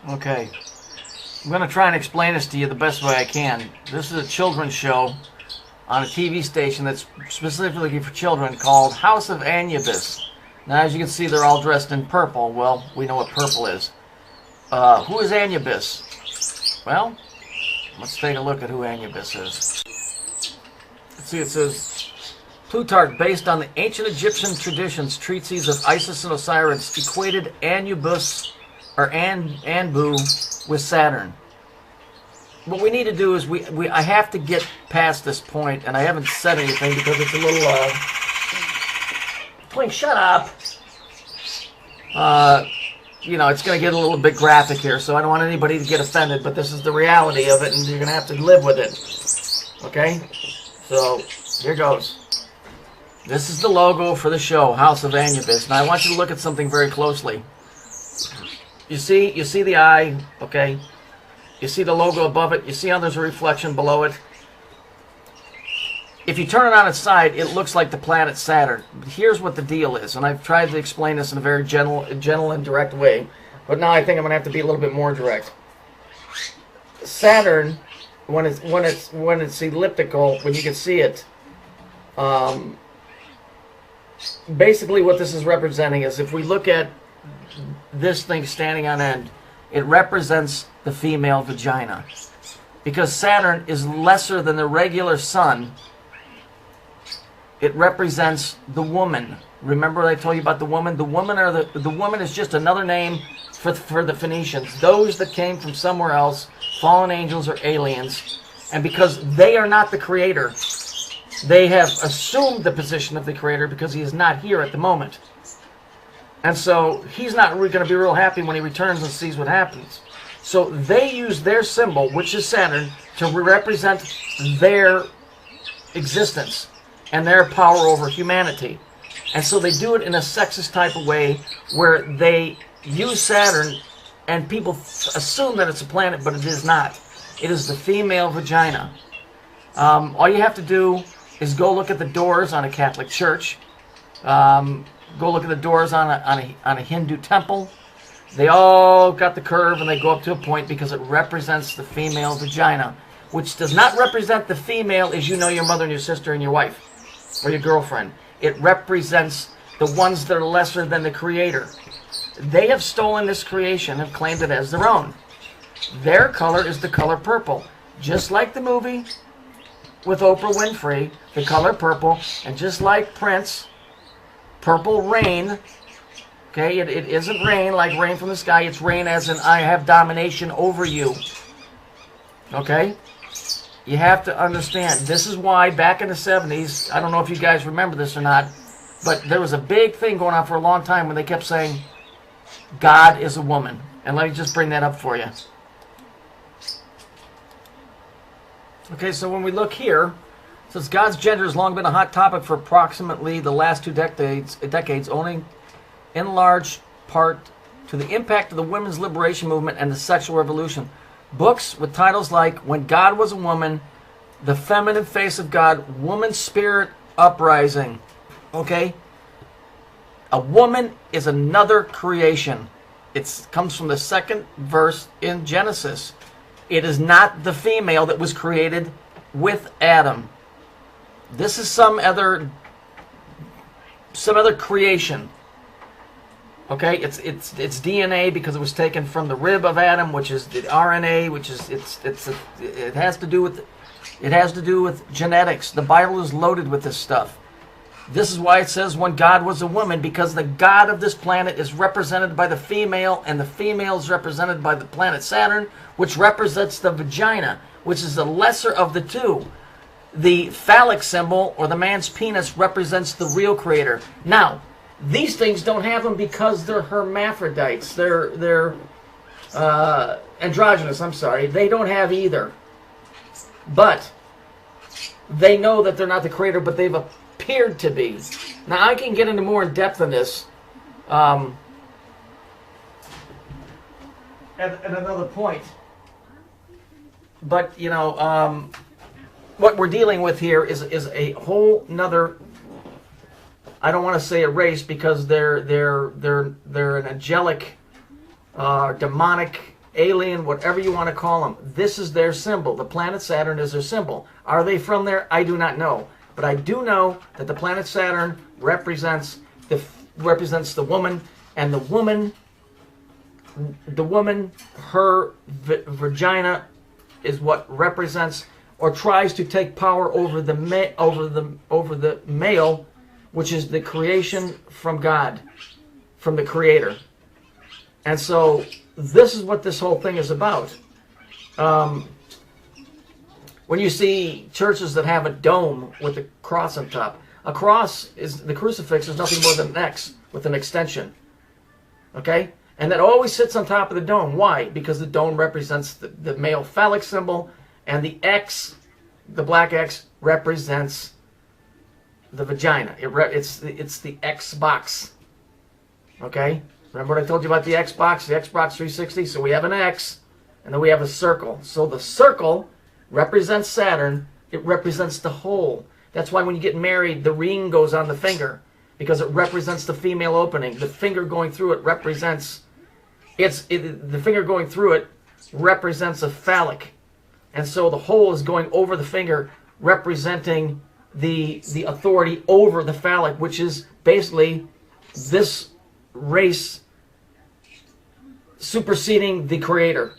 Okay, I'm going to try and explain this to you the best way I can. This is a children's show on a TV station that's specifically for children called House of Anubis. Now, as you can see, they're all dressed in purple. Well, we know what purple is. Who is Anubis? Well, let's take a look at who Anubis is. Let's see, it says, Plutarch, based on the ancient Egyptian traditions, treatises of Isis and Osiris, equated Anubis, or Anbu, with Saturn. What we need to do is, I have to get past this point, and I haven't said anything because it's a little, Twink, shut up! You know, it's going to get a little bit graphic here, so I don't want anybody to get offended, but this is the reality of it, and you're going to have to live with it. Okay? So, here goes. This is the logo for the show, House of Anubis. Now, I want you to look at something very closely. You see the eye, okay? You see the logo above it. You see how there's a reflection below it. If you turn it on its side, it looks like the planet Saturn. Here's what the deal is, and I've tried to explain this in a very gentle and direct way, but now I think I'm going to have to be a little bit more direct. Saturn, when it's elliptical, when you can see it, basically what this is representing is, if we look at this thing standing on end, it represents the female vagina. Because Saturn is lesser than the regular sun, it represents the woman. Remember what I told you about the woman? The woman is just another name for the Phoenicians, those that came from somewhere else, fallen angels or aliens. And because they are not the creator, they have assumed the position of the creator because he is not here at the moment. And so he's not going to be real happy when he returns and sees what happens. So they use their symbol, which is Saturn, to represent their existence and their power over humanity. And so they do it in a sexist type of way where they use Saturn and people assume that it's a planet, but it is not. It is the female vagina. All you have to do is go look at the doors on a Catholic church. Go look at the doors on a Hindu temple. They all got the curve and they go up to a point because it represents the female vagina, which does not represent the female as you know your mother and your sister and your wife or your girlfriend. It represents the ones that are lesser than the creator. They have stolen this creation and claimed it as their own. Their color is the color purple, just like the movie with Oprah Winfrey, the color purple, and just like Prince, purple rain. Okay, it isn't rain like rain from the sky. It's rain as in I have domination over you. Okay? You have to understand. This is why back in the 70s, I don't know if you guys remember this or not, but there was a big thing going on for a long time when they kept saying, God is a woman. And let me just bring that up for you. Okay, so when we look here, it says God's gender has long been a hot topic for approximately the last 2 decades, owing in large part to the impact of the women's liberation movement and the sexual revolution. Books with titles like When God Was a Woman, The Feminine Face of God, Woman's Spirit Uprising. Okay? A woman is another creation. It comes from the 2nd verse in Genesis. It is not the female that was created with Adam. This is some other creation. Okay, it's DNA because it was taken from the rib of Adam, which is the RNA, which is it has to do with genetics. The Bible is loaded with this stuff. This is why it says when God was a woman, because the God of this planet is represented by the female, and the female is represented by the planet Saturn, which represents the vagina, which is the lesser of the two. The phallic symbol, or the man's penis, represents the real creator. Now, these things don't have them because they're hermaphrodites. They're androgynous, I'm sorry. They don't have either. But they know that they're not the creator, but they've appeared to be. Now, I can get into more in depth on this at another point. But, you know, what we're dealing with here is a whole nother, I don't want to say a race because they're an angelic, demonic alien, whatever you want to call them. This is their symbol. The planet Saturn is their symbol. Are they from there? I do not know. But I do know that the planet Saturn represents the woman, and the woman, her vagina is what represents or tries to take power over the male, which is the creation from God, from the Creator. And so this is what this whole thing is about. When you see churches that have a dome with a cross on top, a cross is, the crucifix is nothing more than an X with an extension. Okay? And that always sits on top of the dome. Why? Because the dome represents the male phallic symbol, and the X, the black X, represents the vagina. It's the X box. Okay? Remember what I told you about the Xbox, the Xbox 360? So we have an X, and then we have a circle. So the circle represents Saturn. It represents the whole. That's why when you get married, the ring goes on the finger, because it represents the female opening. The finger going through it represents, the finger going through it represents a phallic. And so the hole is going over the finger, representing the authority over the phallic, which is basically this race superseding the Creator.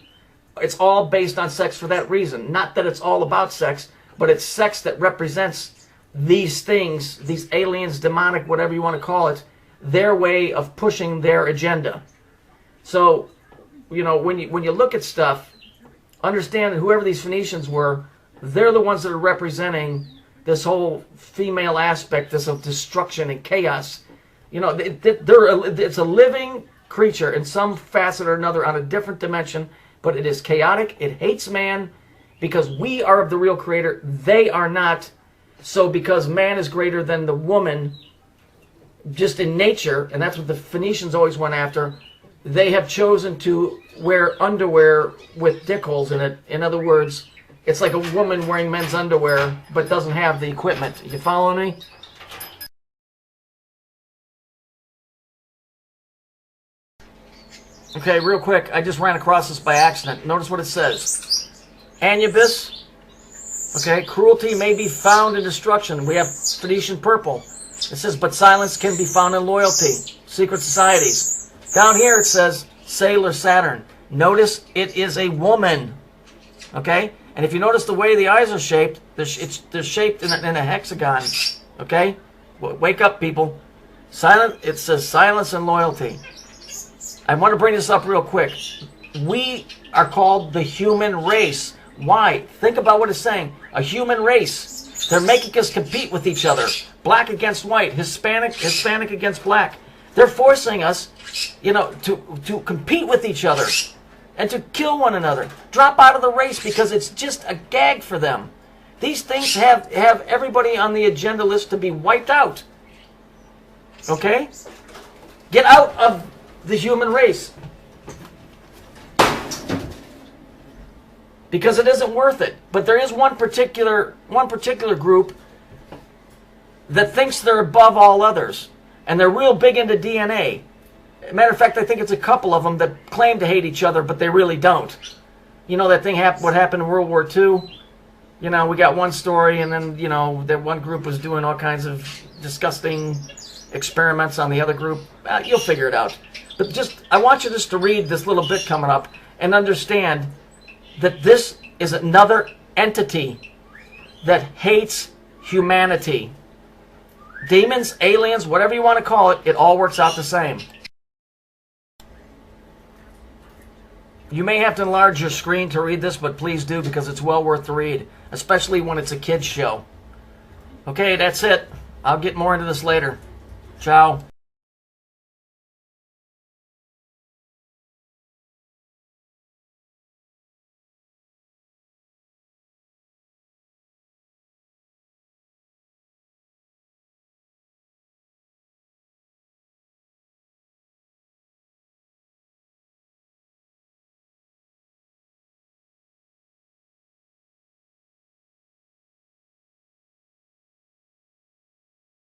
It's all based on sex for that reason. Not that it's all about sex, but it's sex that represents these things, these aliens, demonic, whatever you want to call it, their way of pushing their agenda. So, you know, when you look at stuff, understand that whoever these Phoenicians were, they're the ones that are representing this whole female aspect, this of destruction and chaos. You know, it's a living creature in some facet or another on a different dimension, but it is chaotic. It hates man because we are of the real Creator. They are not. So because man is greater than the woman, just in nature, and that's what the Phoenicians always went after, they have chosen to wear underwear with dick holes in it. In other words, it's like a woman wearing men's underwear but doesn't have the equipment. You following me? Okay, real quick, I just ran across this by accident. Notice what it says. Anubis, okay, cruelty may be found in destruction. We have Phoenician purple. It says, but silence can be found in loyalty. Secret societies. Down here it says, Sailor Saturn. Notice it is a woman, okay? And if you notice the way the eyes are shaped, they're shaped in a hexagon, okay? Wake up, people. It says silence and loyalty. I want to bring this up real quick. We are called the human race. Why? Think about what it's saying. A human race. They're making us compete with each other. Black against white. Hispanic against black. They're forcing us, you know, to compete with each other and to kill one another. Drop out of the race because it's just a gag for them. These things have everybody on the agenda list to be wiped out. Okay? Get out of the human race. Because it isn't worth it. But there is one particular group that thinks they're above all others. And they're real big into DNA. Matter of fact, I think it's a couple of them that claim to hate each other, but they really don't. You know that thing, what happened in World War II? You know, we got one story, and then, you know, that one group was doing all kinds of disgusting experiments on the other group. You'll figure it out. But I want you just to read this little bit coming up and understand that this is another entity that hates humanity. Demons, aliens, whatever you want to call it, it all works out the same. You may have to enlarge your screen to read this, but please do, because it's well worth the read, especially when it's a kid's show. Okay, that's it. I'll get more into this later. Ciao.